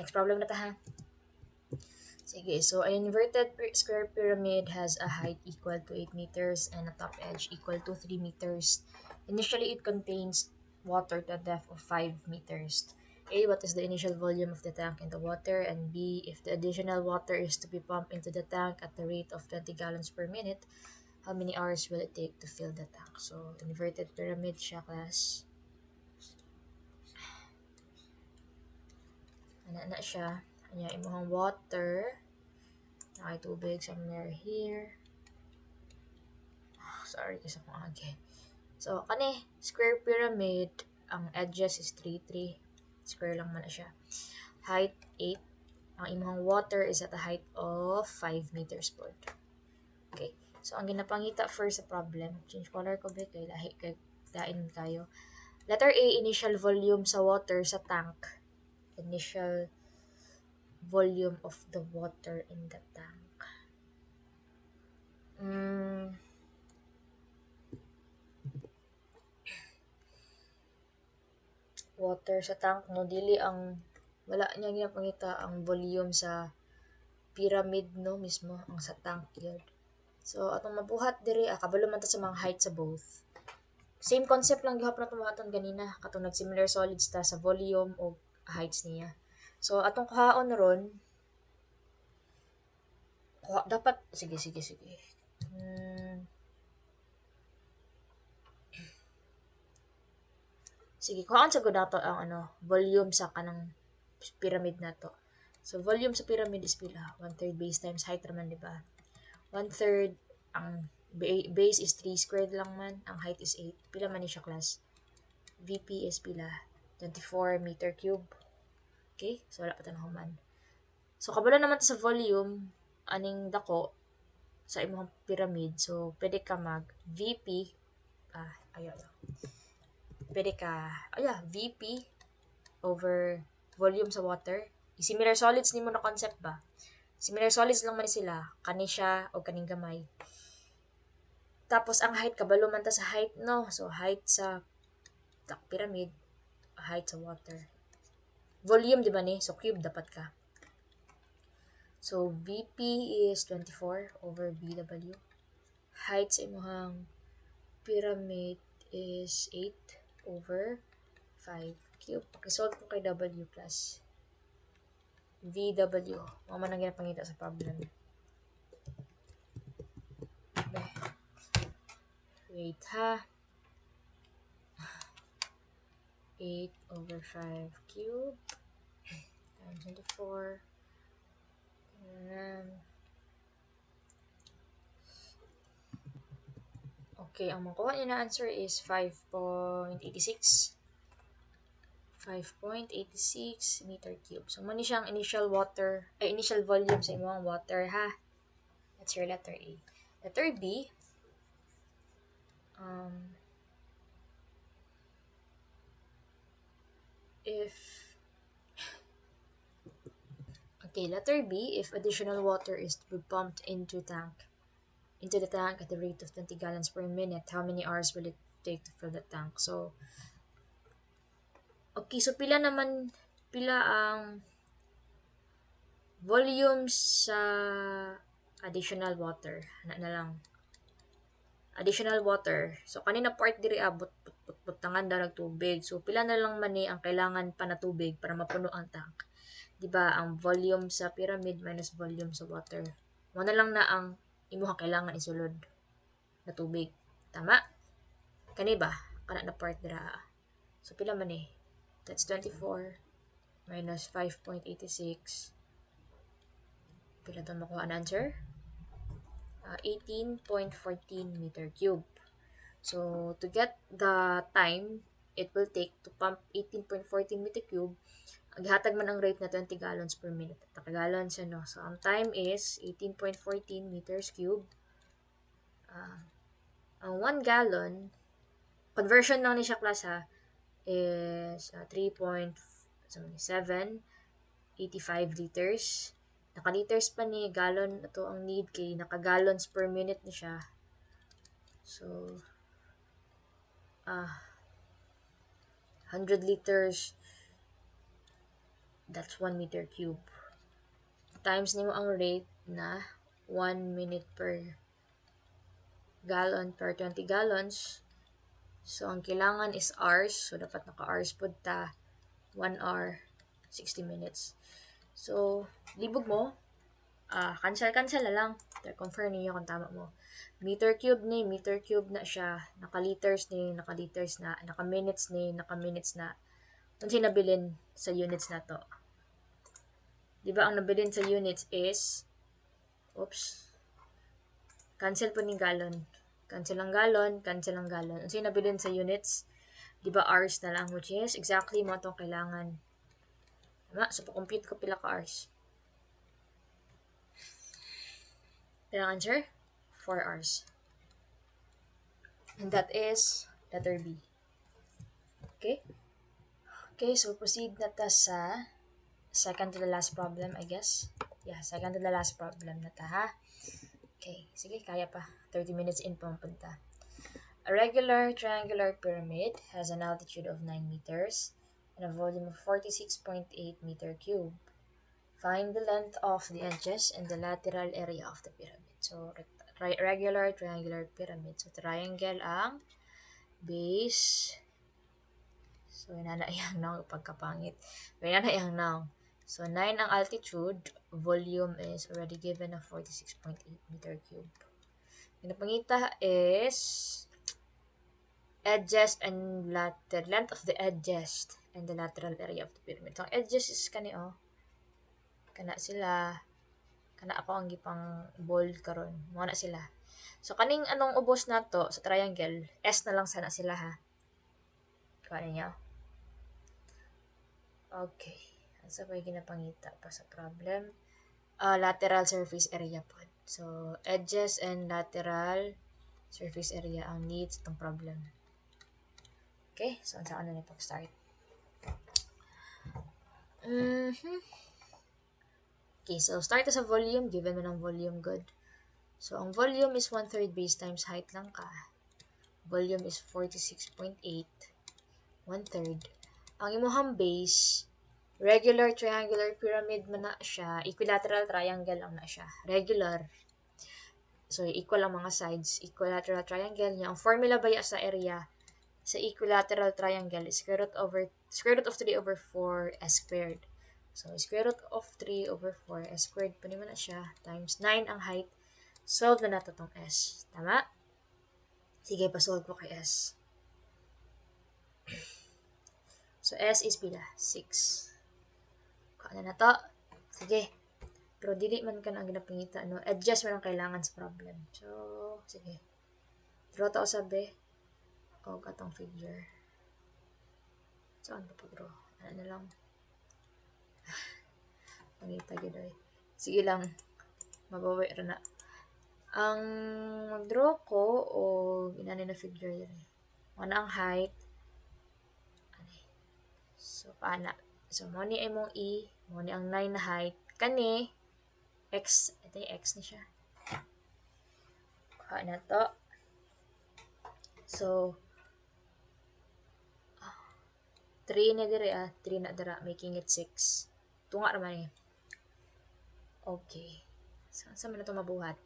Next problem na ta ha. Sige, so an inverted square pyramid has a height equal to 8 meters and a top edge equal to 3 meters. Initially, it contains water to a depth of 5 meters. A. What is the initial volume of the tank in the water? And B. If the additional water is to be pumped into the tank at the rate of 20 gallons per minute, how many hours will it take to fill the tank? So, inverted pyramid siya, class. Ana siya. Kanya imuhang water. Nakay tubig somewhere here. Sorry kasi kung agi. So, kani, square pyramid, ang edges is 3, 3. Square lang man na siya. Height, 8. Ang imong water is at a height of 5 meters po. Okay. So, ang ginapangita first sa problem, change color ko ba kay lahi kay dain kayo. Letter A, initial volume sa water sa tank. Initial volume of the water in the tank. Water sa tank, no, dili ang wala niya ginapangita ang volume sa pyramid, no, mismo ang sa tank yun. So atong mabuhat diri kabalo man ta sa mga height sa both. Same concept lang gihapon na tumaton ganina katong nag similar solids ta sa volume o heights niya. So atong kuhaon ron dapat sige. Sige, kuhaan sa gud nato ang volume sa kanang pyramid nato. So volume sa pyramid is pila? 1/3 base times height raman, di ba? 1/3 ang base is 3 squared lang man, ang height is 8. Pila man ni siya, class? VP is pila? 24 meter cube. Okay? So wala pa tanong man. So kabalo naman sa volume aning dako sa imong pyramid. So pwede ka mag VP pwede ka VP over volume sa water. Similar solids nimo na concept ba? Similar solids lang man sila, kani siya o kaning gamay. Tapos ang height kabalo man ta sa height, no. So height sa pyramid, height sa water. Volume di ba ni? So cube dapat ka. So VP is 24 over BW. Height sa imong pyramid is 8 over 5 cube. Resolve ko kay W plus VW. Mama nang ginapangita sa problem. Wait ha. 8 over 5 cube times 24. Okay, ang makuha niya na answer is 5.86. 5.86 meter cube. So, muna siyang initial volume sa imong water, ha? That's your letter A. Letter B, letter B, if additional water is to be pumped into the tank at the rate of 20 gallons per minute, how many hours will it take to fill the tank? So, okay, so pila ang volume sa additional water? Na lang. Additional water. So, kanina part diri butangan daw ng tubig. So, pila na lang man ang kailangan pa na tubig para mapuno ang tank. Diba, ang volume sa pyramid minus volume sa water. Mo na lang na ang imuhang kailangan isulod na tubig. Tama? Kani ba? Kana na part dira. So, pila man That's 24 minus 5.86. Pila ito makuha ang answer? 18.14 meter cube. So, to get the time it will take to pump 18.14 meter cube, gihatag man ang rate na 20 gallons per minute. Gallons, So, ang time is 18.14 meters cube. Ang 1 gallon, conversion lang ni siya, class, ha, is 3.785 liters. Naka-liters pa ni gallon ito ang need kay naka-gallons per minute ni siya. So 100 liters That's 1 meter cube. Times nimo ang rate na 1 minute per gallon per 20 gallons. So, ang kailangan is hours. So, dapat naka-hours po ta. 1 hour, 60 minutes. So, libog mo. Cancel na lang. Confirm niyo kung tama mo. Meter cube na siya. Naka-liters ni, naka-liters na. Naka-minutes ni, naka-minutes na. Kung sinabilin sa units na to. Diba ang nabilin sa units is, cancel po ni gallon. Cancel ang gallon, cancel ang gallon. Kung sinabilin sa units, diba hours na lang, which is exactly mo itong kailangan. Tama? So, pa-compute ko pila ka hours. Pila ang answer? 4 hours. And that is letter B. Okay? Okay, so proceed na ta sa second to the last problem, I guess. Yeah, second to the last problem na ta, ha? Okay, sige, kaya pa. 30 minutes in pumunta. A regular triangular pyramid has an altitude of 9 meters and a volume of 46.8 meter cube. Find the length of the edges and the lateral area of the pyramid. So, regular triangular pyramid. So, triangle ang base. So, inanayang now pagkapangit. Inanayang now. So, 9 ang altitude. Volume is already given na 46.8 meter cube. Pinapangita is edges and length of the edges and the lateral area of the pyramid. So, edges is kani kana sila, kana ako ang gipang bold karon. Mo na sila. So, kaning anong ubos na to sa triangle, S na lang sana sila, ha. Kaya niya. Okay. Asa pa yung ginapangita pa sa problem? Lateral surface area po. So, edges and lateral surface area ang needs itong problem. Okay? So, saan na pag-start? Okay, so start sa volume. Given mo ng volume, good. So, ang volume is 1/3 base times height lang ka. Volume is 46.8. 1/3. Ang imuhang base, regular triangular pyramid man na siya. Equilateral triangle lang na siya. Regular. So, equal ang mga sides. Equilateral triangle niya. Ang formula ba sa area sa equilateral triangle is square root of 3 over 4 s squared. So, square root of 3 over 4 s squared pa naman na siya times 9 ang height. Solve na nato tong s. Tama? Sige, pa-solve ko kay s. So, s is pila? 6. Kaya na to. Sige. Pero dili man ka na ang ginapangita, no? Adjust man ang kailangan sa problem. So, sige. Draw to sabi. O, katong figure. Saan pa draw? Ano na lang? Pangita yun ay. Sige lang. Mabawi rin na. Ang mag-draw ko, o ginani na figure yun eh. Mana ang height. So, paana. So, money ay mong E. Money ang 9 na height. Kani, X. Ito yung X na siya. Kuha na to. So, 3 na dira, 3 na dira, making it 6. Tunga naman eh. Okay. Saan sa man na ito mabuhat?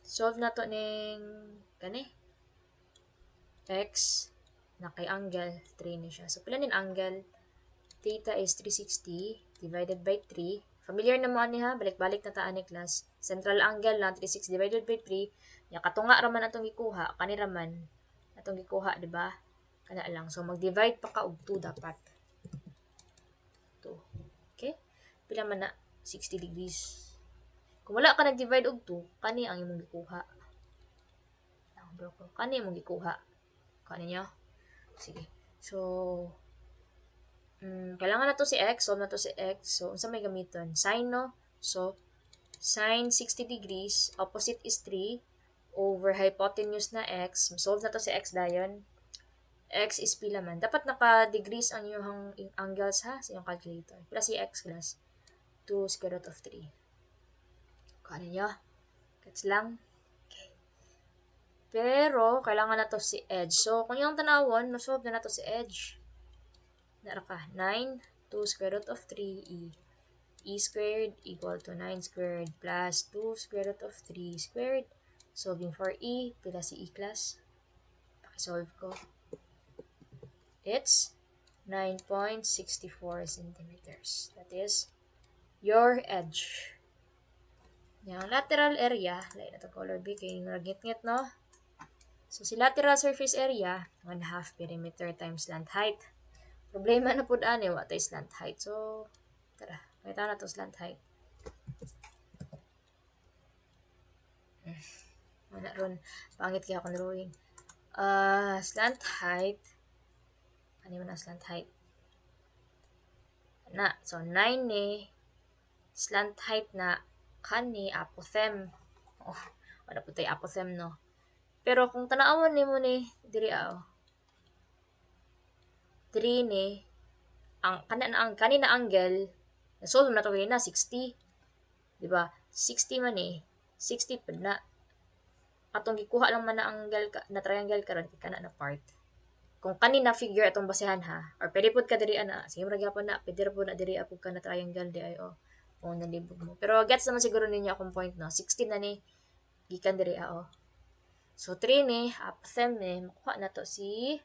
Solve na to ning kani? X na kay angle, 3 na siya. So, pila nin angle? Theta is 360 divided by 3. Familiar na mo ni ha? Balik-balik na taan ni class. Central angle lang, 360 divided by 3. Ya, katunga raman atong gikuha. Kani raman atong gikuha, di ba? Kana lang. So, mag-divide pa ka og 2 dapat. 2. Okay? Pila man na? 60 degrees. Kung wala ka nag-divide og 2, kani ang imong gikuha. Kani imong gikuha. Kani niya? Sige. So, kailangan na to si x. Solve na to si x. So, unsa may gamiton? Sine, no? So, sine 60 degrees. Opposite is 3 over hypotenuse na x. Solve na to si x dayon. X is pila man. Dapat naka-degrees ang iyong angles ha sa iyong calculator. Plus si x class. 2 square root of 3. Kano nyo? Gets lang? Okay. Pero, kailangan na to si edge. So, kung yung tanawon, masolve na to si edge. Nara ka. 9 2 square root of 3e. E squared equal to 9 squared plus 2 square root of 3 squared. Solving for e, pila si e class? Pakisolve ko. It's 9.64 centimeters. That is your edge. Yung lateral area, lain na ito color B, kaya nagngit-ngit, no? So, si lateral surface area, 1/2 perimeter times slant height. Problema na po daan eh, what is slant height. So, tara, kita na to slant height. Wala ron, pangit kaya akong drawing. Slant height, ano mo na slant height? Na, so 9 ni, slant height na, kani, apothem. Oh, wala po tayo apothem, no? Pero kung tanawon ni mo ni, diri diri ni, ang kanina angle, na-solve na to na 60. Diba? 60 man eh. 60 pa na. Atong gikuha lang man na angle na triangle karon kay kana na part. Kung kanina figure atong basehan ha, or pwede pud ka diri ana, sige ra gyapon na, pwede ra pud na diri ako ka na triangle di ay o nalibog mo. Pero gets naman siguro ninyo akong point no. 60 na ni gikan diri So 3 ni apothem ni makuha na to si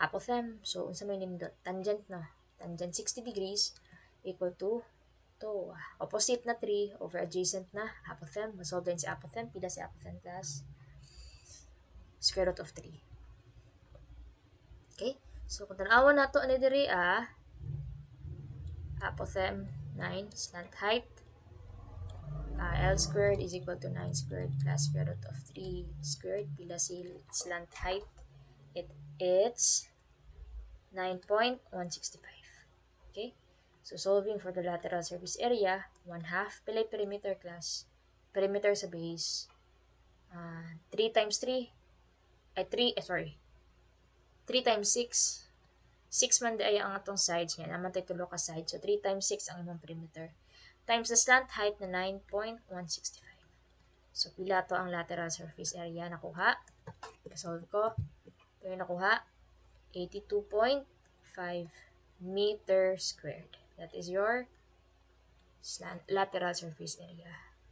apothem. So unsa may nindot? Tangent na. Tangent 60 degrees equal to opposite na 3 over adjacent na apothem. Masolve din si apothem. Pila si apothem class? Square root of 3. Okay? So, kung tanawan na to ani diri apothem 9 slant height. L squared is equal to 9 squared plus square root of 3 squared. Pila si slant height? It's 9.165. Okay? So, solving for the lateral surface area, 1/2 pilay perimeter class. Perimeter sa base. 3 times 3. 3 times 6. 6 man di ay ang atong sides nga. Naman tayo tulo ka sides. So, 3 times 6 ang imong perimeter. Times the slant height na 9.165. So, pila to ang lateral surface area nakuha. Solve ko. Ito yung nakuha. 82.5 meter squared. That is your lateral surface area.